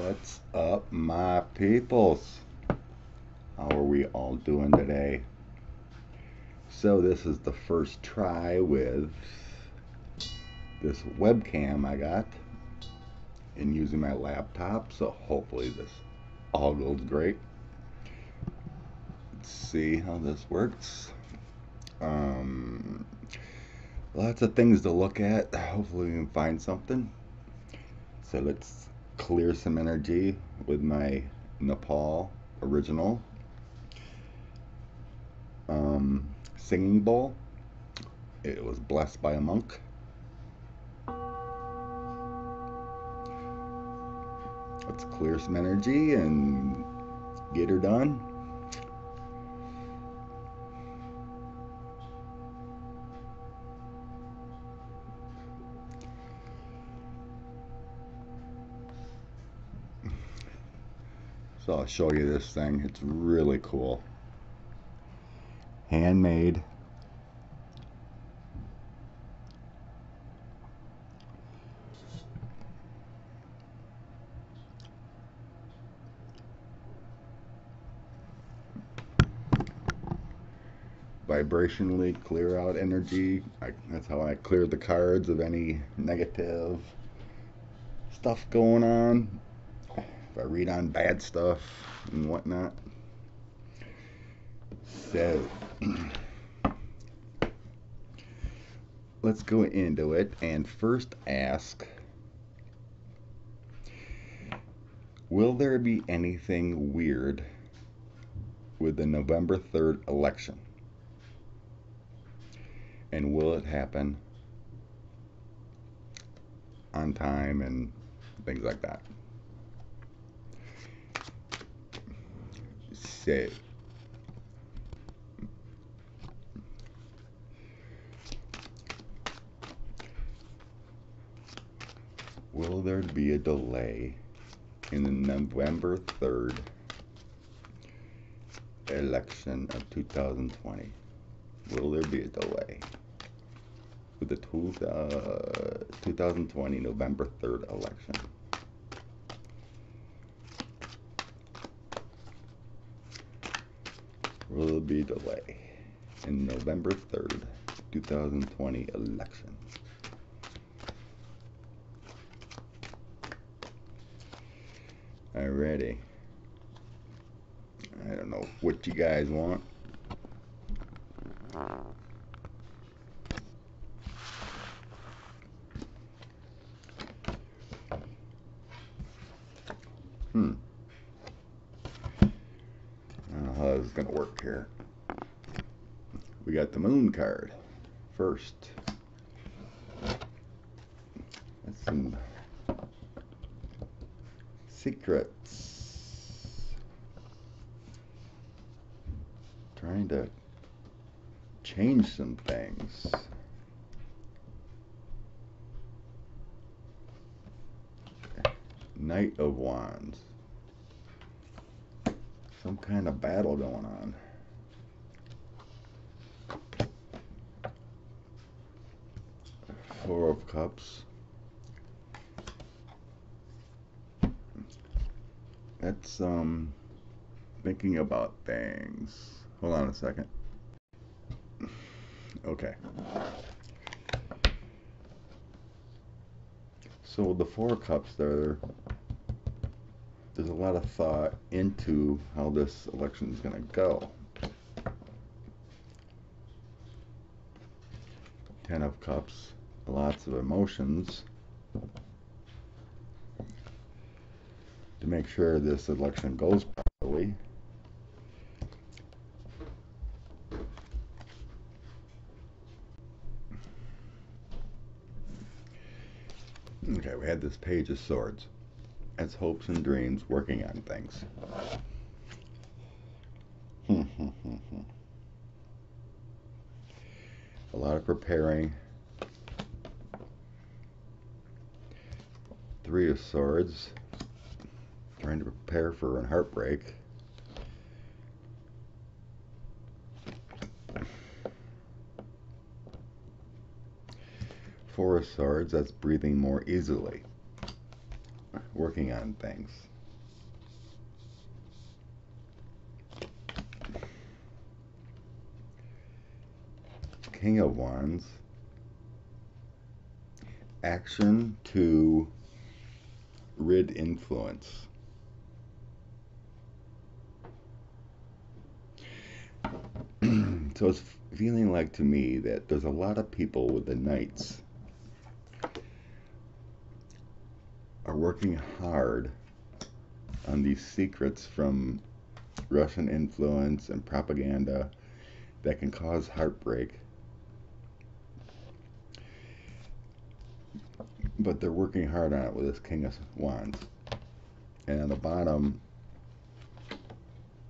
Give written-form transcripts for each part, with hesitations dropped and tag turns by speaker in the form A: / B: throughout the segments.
A: What's up, my peoples? How are we all doing today? So this is the first try with this webcam I got and using my laptop, so hopefully this all goes great. Let's see how this works. Lots of things to look at. Hopefully we can find something. So let's clear some energy with my Nepal original singing bowl. It was blessed by a monk. Let's clear some energy and get her done. So I'll show you this thing. It's really cool. Handmade. Vibrationally clear out energy. That's how I cleared the cards of any negative stuff going on. If I read on bad stuff and whatnot. So let's go into it and first ask, will there be anything weird with the November 3rd election? And will it happen on time and things like that? So will there be a delay in the November 3rd election of 2020? Will there be a delay with the 2020 November 3rd election? Will there be a delay in November 3rd, 2020 election? Alrighty. I don't know what you guys want. I don't know how this is going to work here. We got the moon card first. That's some secrets. Trying to change some things. Knight of Wands. Some kind of battle going on. Four of Cups. That's thinking about things. Hold on a second. Okay. So with the Four of Cups there's a lot of thought into how this election is going to go. Ten of Cups, lots of emotions to make sure this election goes properly. Okay, we had this Page of Swords. That's hopes and dreams, working on things. A lot of preparing. Three of Swords. Trying to prepare for a heartbreak. Four of Swords, that's breathing more easily. Working on things. King of Wands. Action to rid influence. So it's feeling like to me that there's a lot of people with the Knights are working hard on these secrets from Russian influence and propaganda that can cause heartbreak. But they're working hard on it with this King of Wands. And on the bottom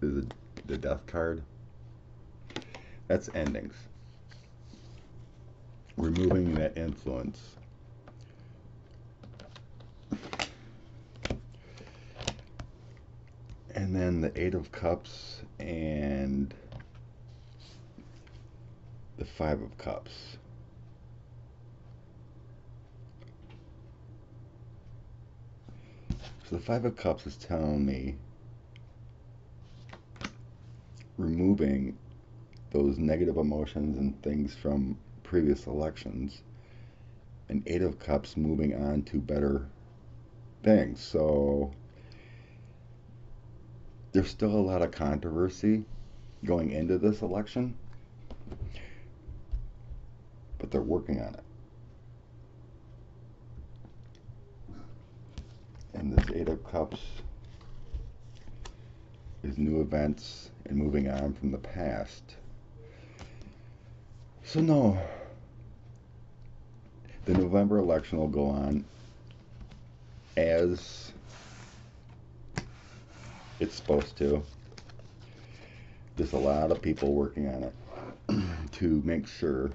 A: is the Death card. That's endings. Removing that influence. And then the Eight of Cups and the Five of Cups. So the Five of Cups is telling me removing those negative emotions and things from previous elections, and Eight of Cups moving on to better things. So there's still a lot of controversy going into this election, but they're working on it. And this Eight of Cups is new events and moving on from the past. So no, the November election will go on as it's supposed to. There's a lot of people working on it to make sure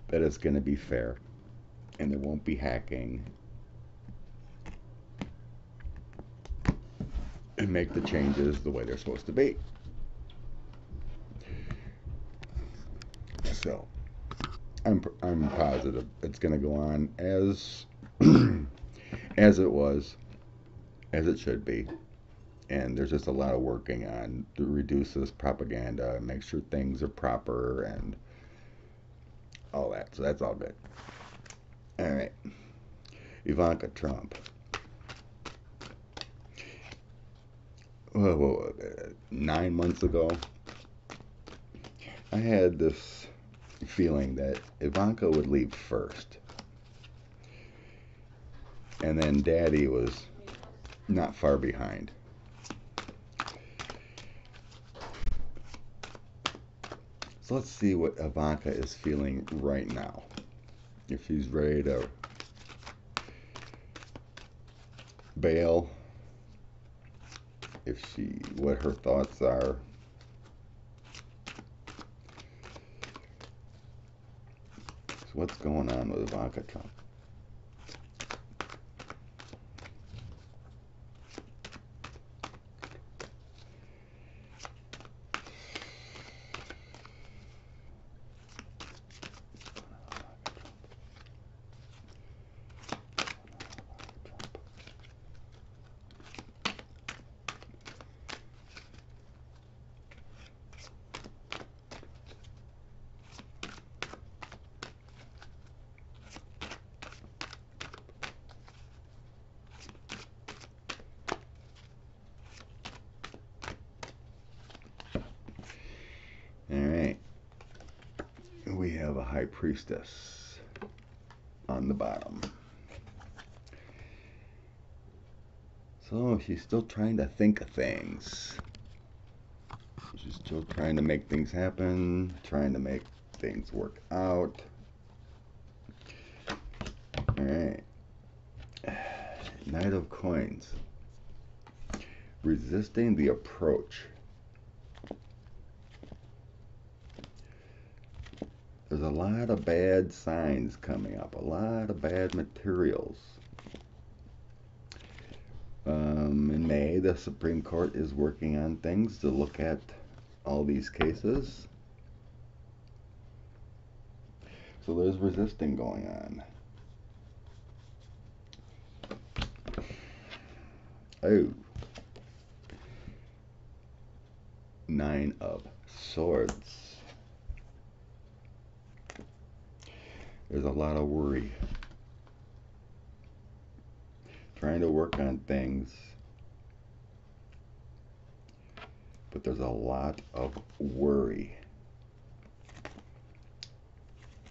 A: that it's going to be fair and there won't be hacking, and make the changes the way they're supposed to be. So I'm positive it's going to go on as as it was, as it should be. And there's just a lot of working on to reduce this propaganda and make sure things are proper and all that. So that's all good. All right. Ivanka Trump. Well, 9 months ago, I had this feeling that Ivanka would leave first. And then Daddy was not far behind. So let's see what Ivanka is feeling right now. If she's ready to bail, what her thoughts are. So what's going on with Ivanka Trump? Alright, we have a High Priestess on the bottom. So she's still trying to think of things. She's still trying to make things happen, trying to make things work out. Alright. Knight of Coins. Resisting the approach. There's a lot of bad signs coming up, a lot of bad materials. In May, the Supreme Court is working on things to look at all these cases. So there's resisting going on. Oh. Nine of Swords. There's a lot of worry. Trying to work on things, but there's a lot of worry.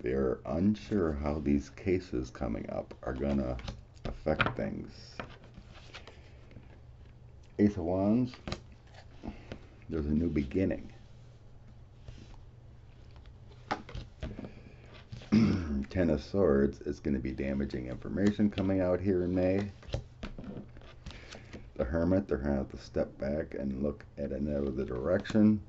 A: They're unsure how these cases coming up are gonna affect things. Ace of Wands, there's a new beginning. Ten of Swords is going to be damaging information coming out here in May. The Hermit, they're going to have to step back and look at another direction.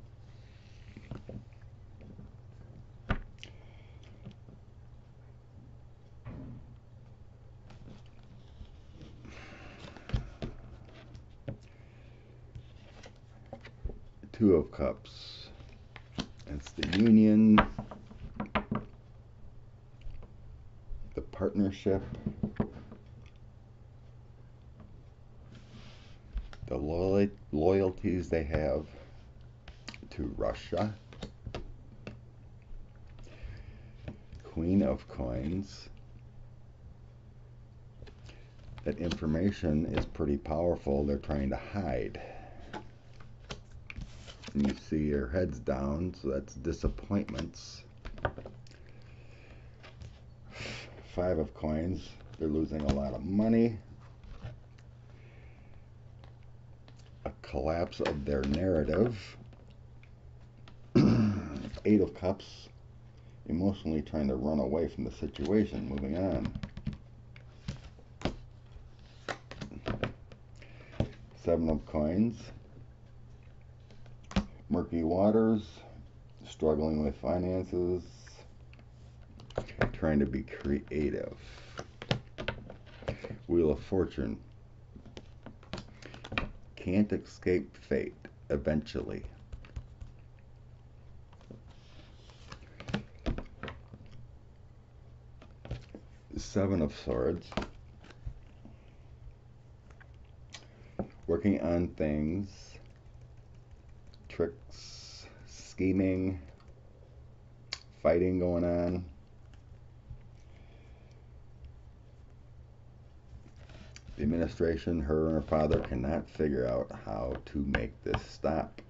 A: Two of Cups, it's the union, the partnership, the loyalties they have to Russia. Queen of Coins. That information is pretty powerful. They're trying to hide. And you see your head's down, so that's disappointments. Five of Coins. They're losing a lot of money. A collapse of their narrative. Eight of Cups. Emotionally trying to run away from the situation. Moving on. Seven of Coins. Murky waters. Struggling with finances. Trying to be creative. Wheel of Fortune. Can't escape fate eventually. Seven of Swords. Working on things, tricks, scheming, fighting going on. The administration, her and her father, cannot figure out how to make this stop.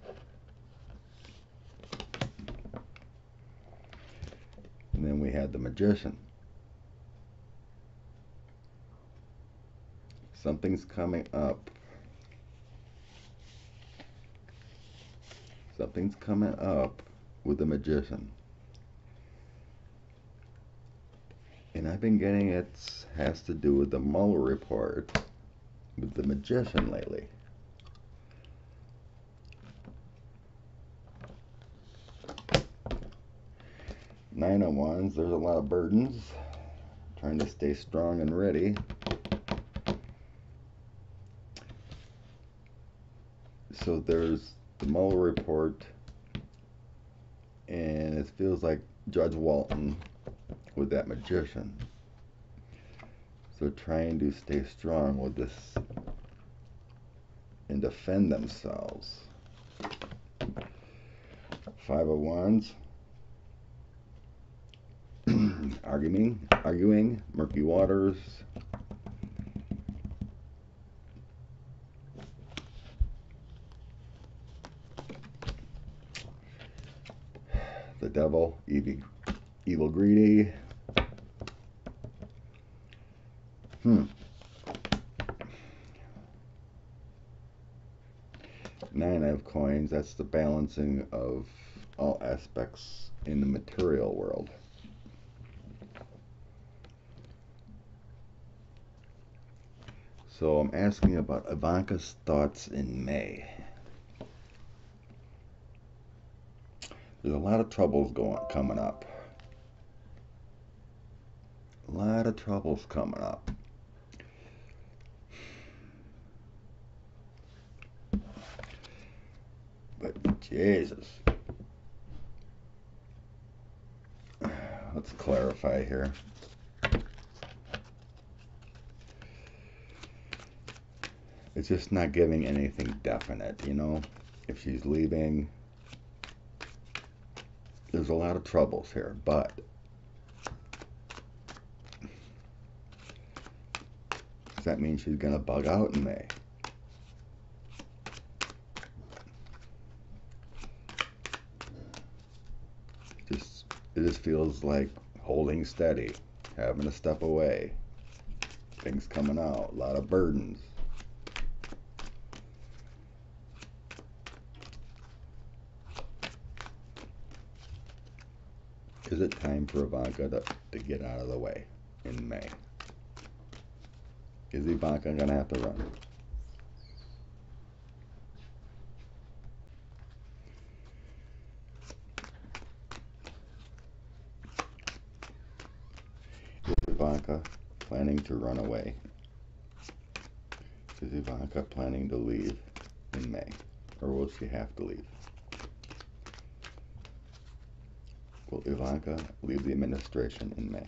A: And then we had the Magician. Something's coming up. Something's coming up with the Magician. And I've been getting it has to do with the Mueller report with the Magician lately. Nine of Wands, there's a lot of burdens. Trying to stay strong and ready. So there's the Mueller report, and it feels like Judge Walton with that Magician. So trying to stay strong with this and defend themselves. Five of Wands. Arguing, murky waters. The Devil, evil greedy. Nine of Coins, that's the balancing of all aspects in the material world. So I'm asking about Ivanka's thoughts in May. There's a lot of troubles coming up. A lot of troubles coming up. But Jesus. Let's clarify here. It's just not giving anything definite, you know? If she's leaving, there's a lot of troubles here, but Does that mean she's going to bug out in May? It just feels like holding steady, having to step away, things coming out, a lot of burdens. Is it time for Ivanka to get out of the way in May? Is Ivanka going to have to run? Is Ivanka planning to run away? Is Ivanka planning to leave in May? Or will she have to leave? Will Ivanka leave the administration in May?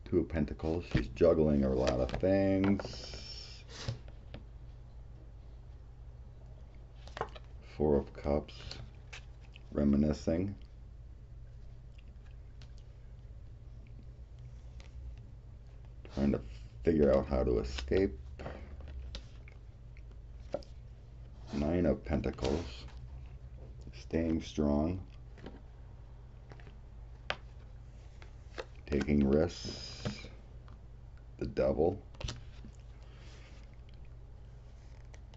A: Two of Pentacles, she's juggling a lot of things. Four of Cups, reminiscing. Trying to figure out how to escape. Nine of Pentacles, staying strong. Taking risks. The Devil.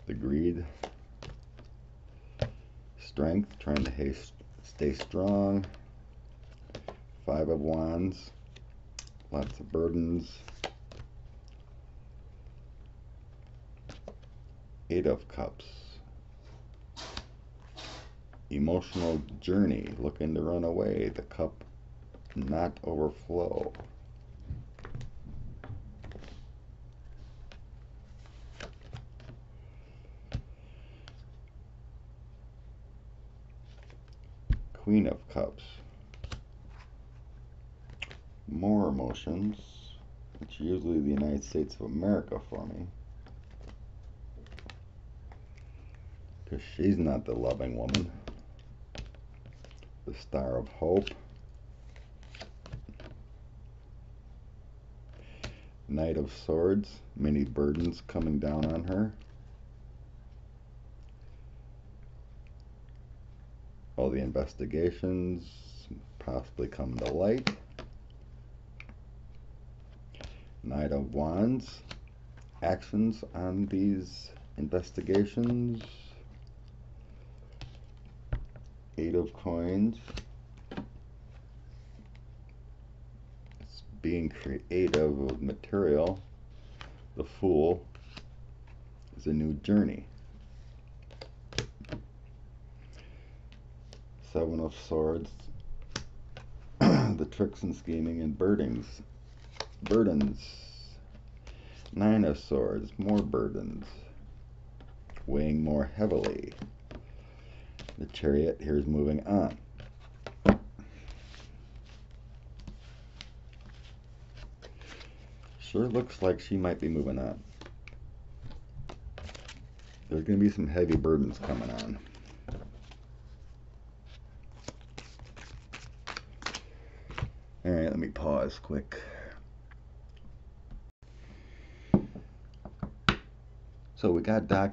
A: The Greed. Strength, trying to stay strong. Five of Wands. Lots of burdens. Eight of Cups. Emotional journey, looking to run away. The cup not overflow. Queen of Cups. More emotions. It's usually the United States of America for me, because she's not the loving woman. The Star of Hope. Knight of Swords, many burdens coming down on her. All the investigations possibly come to light. Knight of Wands, actions on these investigations. Eight of Coins. Being creative with material. The Fool is a new journey. Seven of Swords. The tricks and scheming and burdens. Nine of Swords, more burdens. Weighing more heavily. The Chariot here is moving on. Sure looks like she might be moving on. There's going to be some heavy burdens coming on. Alright, let me pause quick. So we got the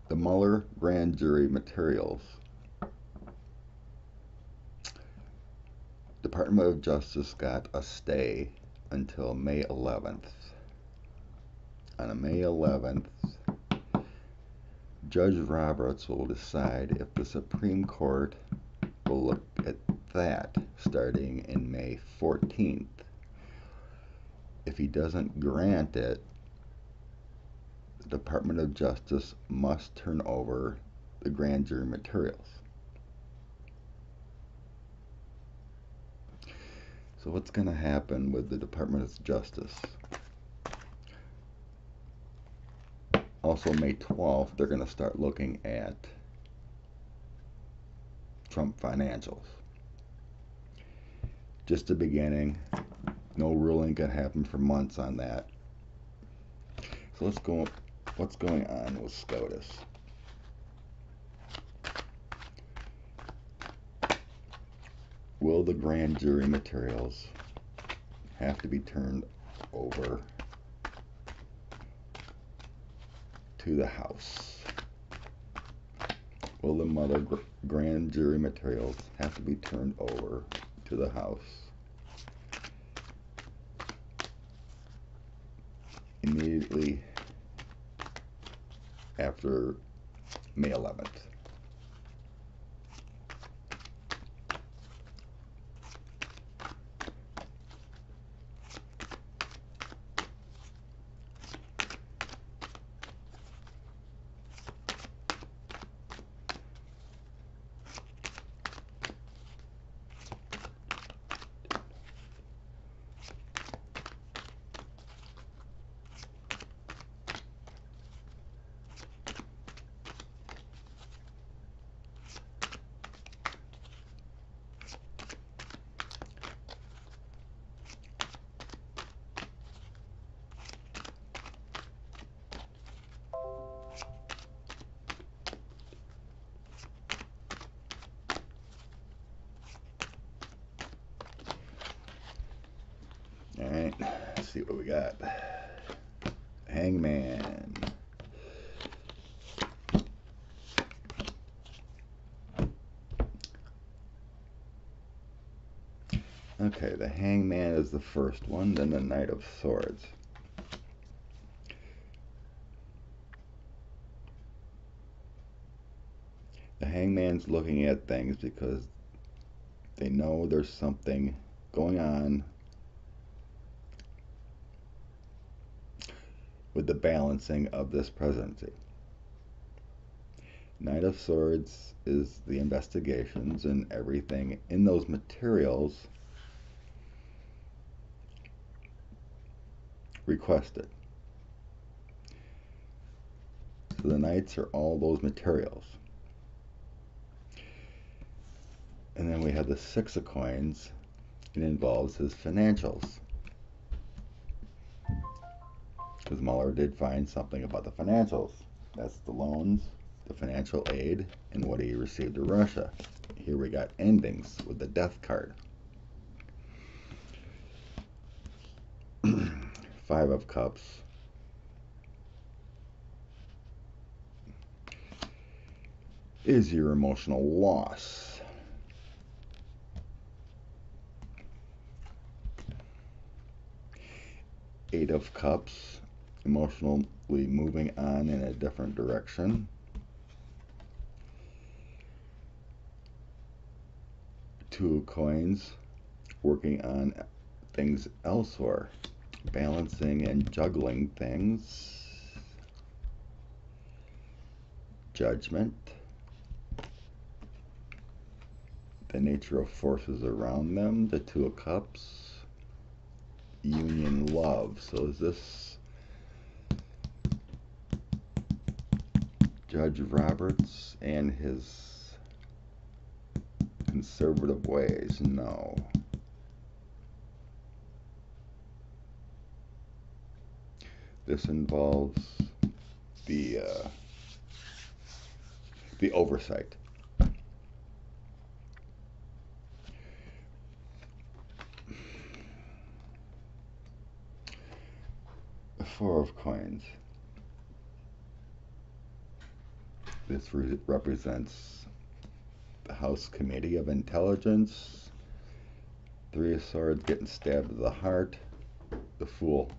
A: Mueller grand jury materials. Department of Justice got a stay until May 11th. On May 11th, Judge Roberts will decide if the Supreme Court will look at that starting in May 14th. If he doesn't grant it, the Department of Justice must turn over the grand jury materials. So what's going to happen with the Department of Justice? Also, May 12th, they're going to start looking at Trump financials. just the beginning. No ruling can happen for months on that. So let's go. What's going on with Scotus? Will the grand jury materials have to be turned over to the House? Will the mother grand jury materials have to be turned over to the House immediately after May 11th? Alright, let's see what we got. Hangman. Okay, the Hangman is the first one, then the Knight of Swords. The Hangman's looking at things because they know there's something going on with the balancing of this presidency. Knight of Swords is the investigations and everything in those materials requested. So the Knights are all those materials. And then we have the Six of Coins. It involves his financials. Because Mueller did find something about the financials. That's the loans, the financial aid, and what he received to Russia. Here we got endings with the death card. Five of Cups. Is your emotional loss. Eight of Cups. Emotionally moving on in a different direction. Two of Coins. Working on things elsewhere. Balancing and juggling things. Judgment. The nature of forces around them. The Two of Cups. Union love. So is this Judge Roberts and his conservative ways? No. This involves the oversight. The Four of Coins. This represents the House Committee of Intelligence. Three of Swords getting stabbed to the heart. The Fool.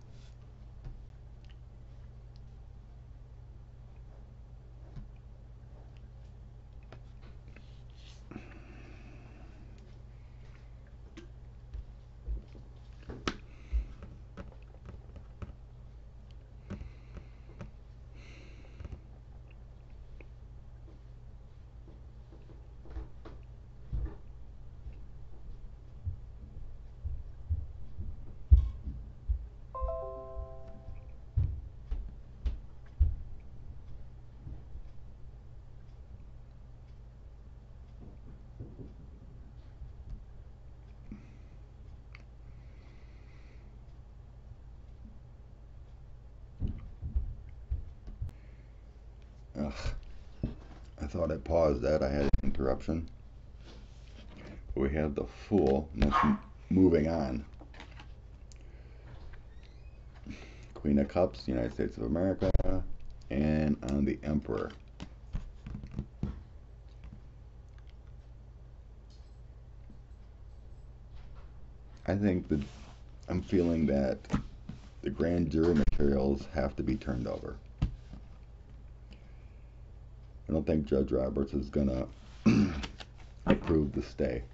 A: thought I paused that. I had an interruption. But we have the Fool, and that's moving on. Queen of Cups, United States of America, and on the Emperor. I think that I'm feeling that the grand jury materials have to be turned over. I don't think Judge Roberts is going to approve the stay.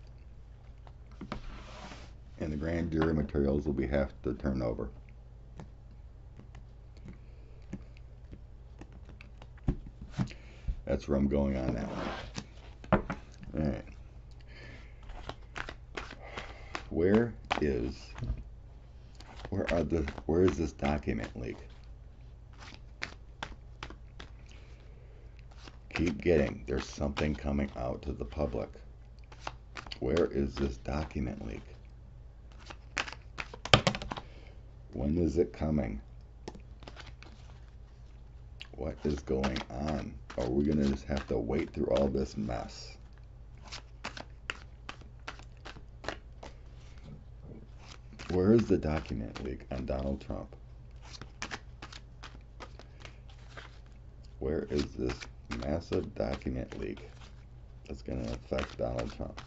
A: And the grand jury materials will have to turn over. That's where I'm going on that one. Alright. Where is this document leak? Keep getting, there's something coming out to the public. Where is this document leak? When is it coming? What is going on? Are we going to just have to wait through all this mess? Where is the document leak on Donald Trump? Where is this massive document leak that's going to affect Donald Trump?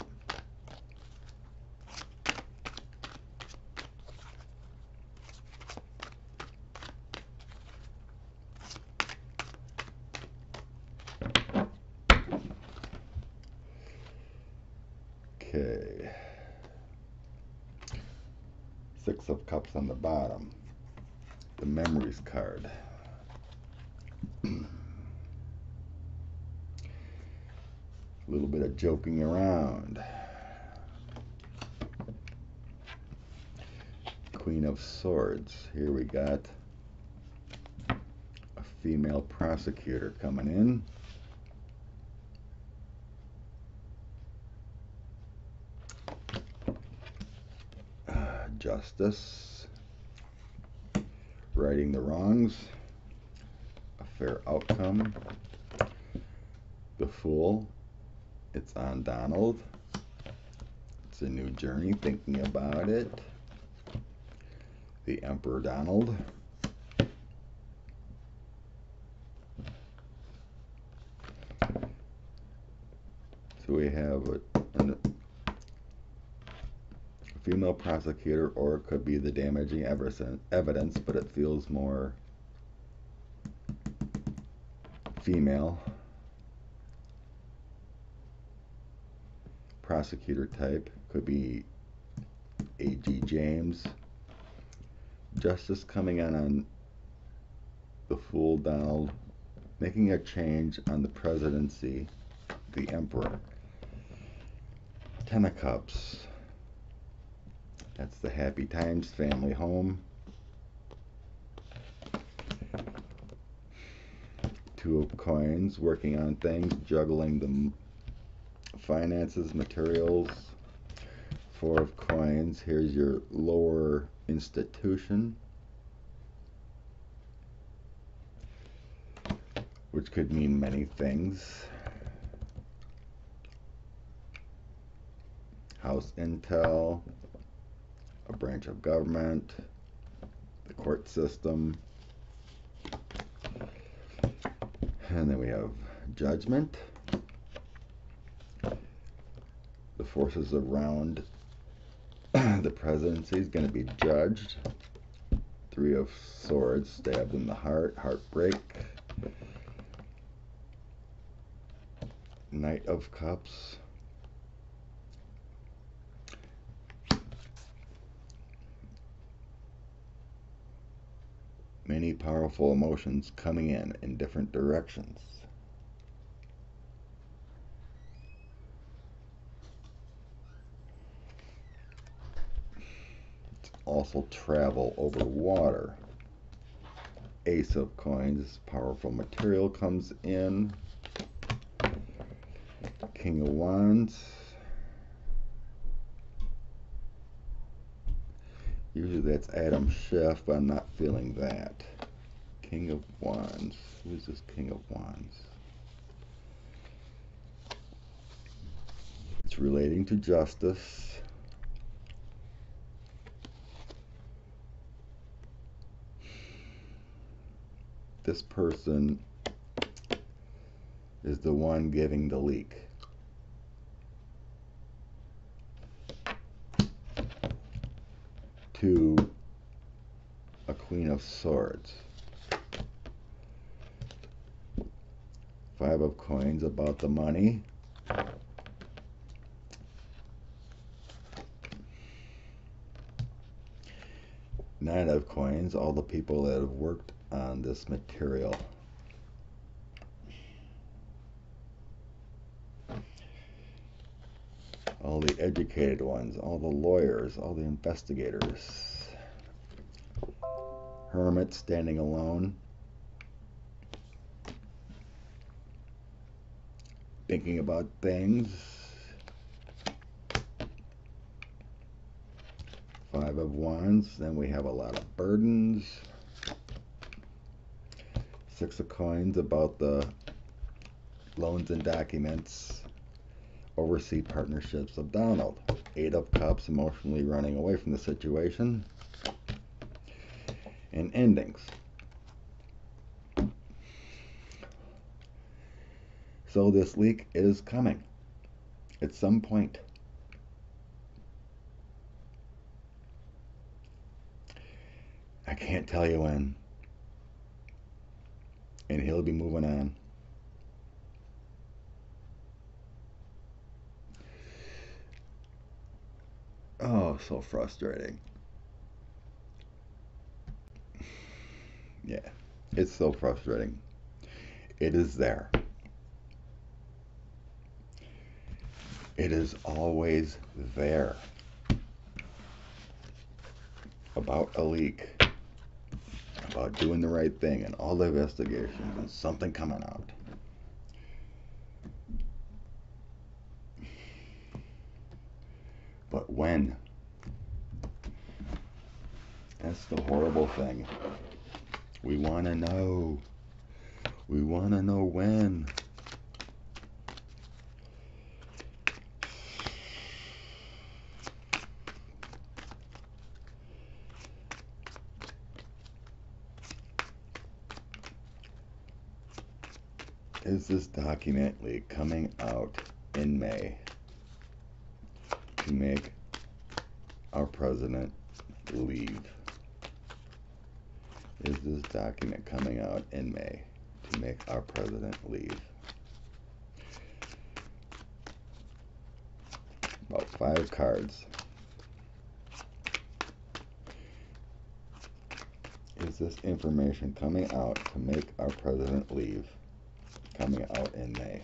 A: Okay. Six of Cups on the bottom. The memories card. A little bit of joking around. Queen of Swords. Here we got a female prosecutor coming in. Justice. Righting the wrongs. A fair outcome. The Fool. It's on Donald. It's a new journey thinking about it. The Emperor Donald. So we have a female prosecutor, or it could be the damaging evidence, but it feels more female. Prosecutor type could be A.G. James. Justice coming on the Fool Donald, making a change on the presidency, the Emperor. Ten of Cups. That's the Happy Times family home. Two of Coins, working on things, juggling the finances, materials. Four of Coins, here's your lower institution, which could mean many things. House intel, a branch of government, the court system, and then we have judgment. The forces around the presidency is going to be judged. Three of Swords, stabbed in the heart, heartbreak. Knight of Cups. Many powerful emotions coming in different directions. Also travel over water. Ace of Coins, powerful material comes in. King of Wands. Usually that's Adam Schiff, but I'm not feeling that. King of Wands. Who is this King of Wands? It's relating to justice. This person is the one giving the leak. To a Queen of Swords. Five of Coins about the money. Nine of Coins, all the people that have worked on this material. All the educated ones, all the lawyers, all the investigators. Hermit standing alone. Thinking about things. Five of Wands, then we have a lot of burdens. Six of Coins about the loans and documents. Oversee partnerships of Donald. Eight of Cups, emotionally running away from the situation. And endings. So this leak is coming at some point. I can't tell you when. And he'll be moving on. Oh, so frustrating. Yeah, it's so frustrating. It is there. It is always there. About a leak. About doing the right thing and all the investigations and something coming out. But when? That's the horrible thing. We want to know. We want to know when. Is this document leak coming out in May to make our president leave? Is this document coming out in May to make our president leave? About 5 cards. Is this information coming out to make our president leave? Coming out in May.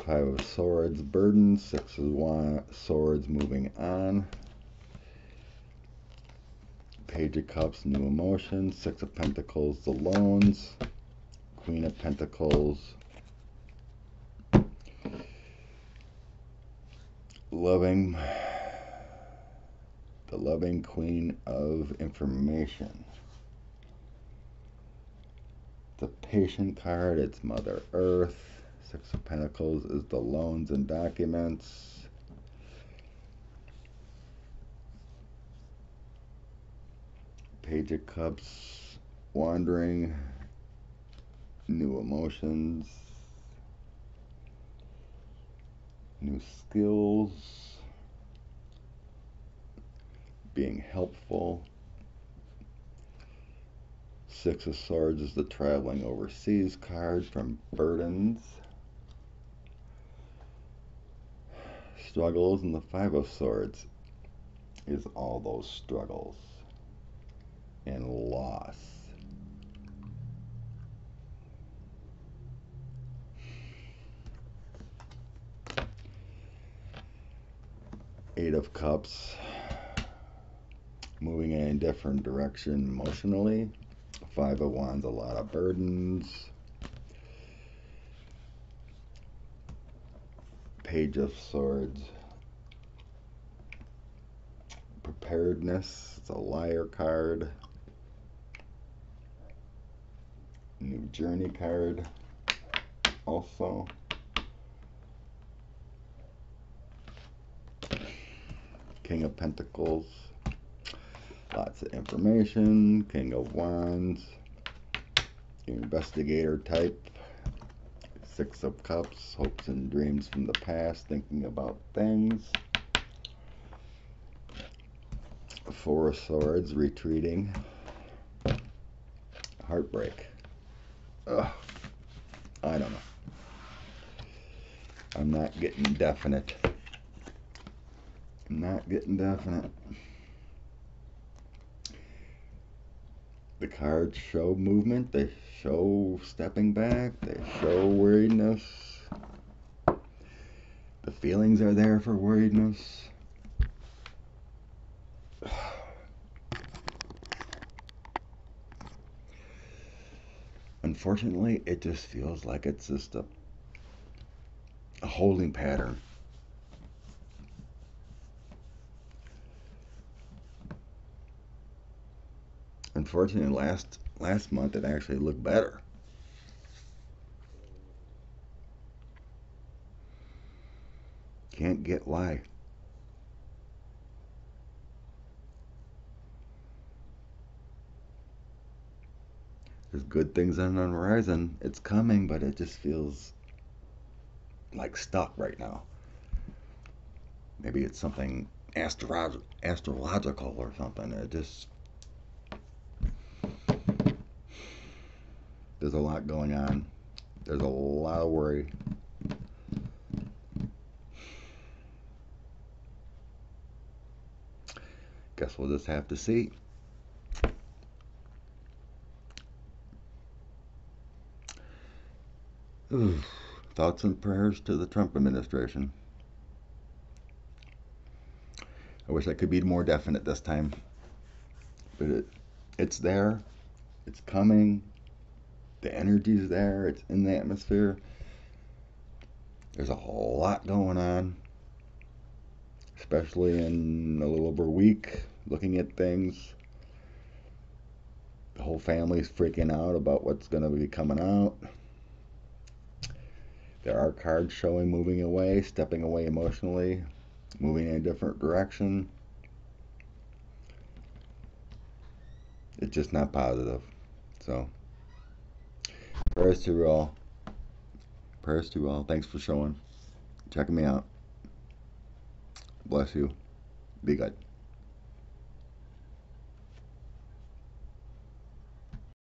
A: Five of Swords, burden. Six of Swords, moving on. Page of Cups, new emotions. Six of Pentacles, the loans. Queen of Pentacles, loving. The loving Queen of Information. The Patient card, it's Mother Earth. Six of Pentacles is the loans and documents. Page of Cups, wandering, new emotions, new skills, being helpful. Six of Swords is the traveling overseas card from burdens. Struggles, and the Five of Swords is all those struggles and loss. Eight of Cups, moving in a different direction emotionally. Five of Wands, a lot of burdens. Page of Swords, preparedness, it's a liar card. New journey card also. King of Pentacles. Lots of information. King of Wands. Investigator type. Six of Cups. Hopes and dreams from the past. Thinking about things. Four of Swords. Retreating. Heartbreak. Ugh. I don't know. I'm not getting definite. I'm not getting definite. The cards show movement. They show stepping back. They show worriedness. The feelings are there for worriedness. Unfortunately, it just feels like it's just a holding pattern. Unfortunately, last month it actually looked better. Can't get why. There's good things on the horizon. It's coming, but it just feels like stuck right now. Maybe it's something astrological or something. It just, there's a lot going on. There's a lot of worry. Guess we'll just have to see. Thoughts and prayers to the Trump administration. I wish I could be more definite this time. But it's there. It's coming. The energy's there. It's in the atmosphere. There's a whole lot going on. Especially in a little over a week, looking at things. The whole family's freaking out about what's going to be coming out. There are cards showing moving away, stepping away emotionally, moving in a different direction. It's just not positive. So, prayers to you all. Prayers to you all. Thanks for checking me out. Bless you. Be good.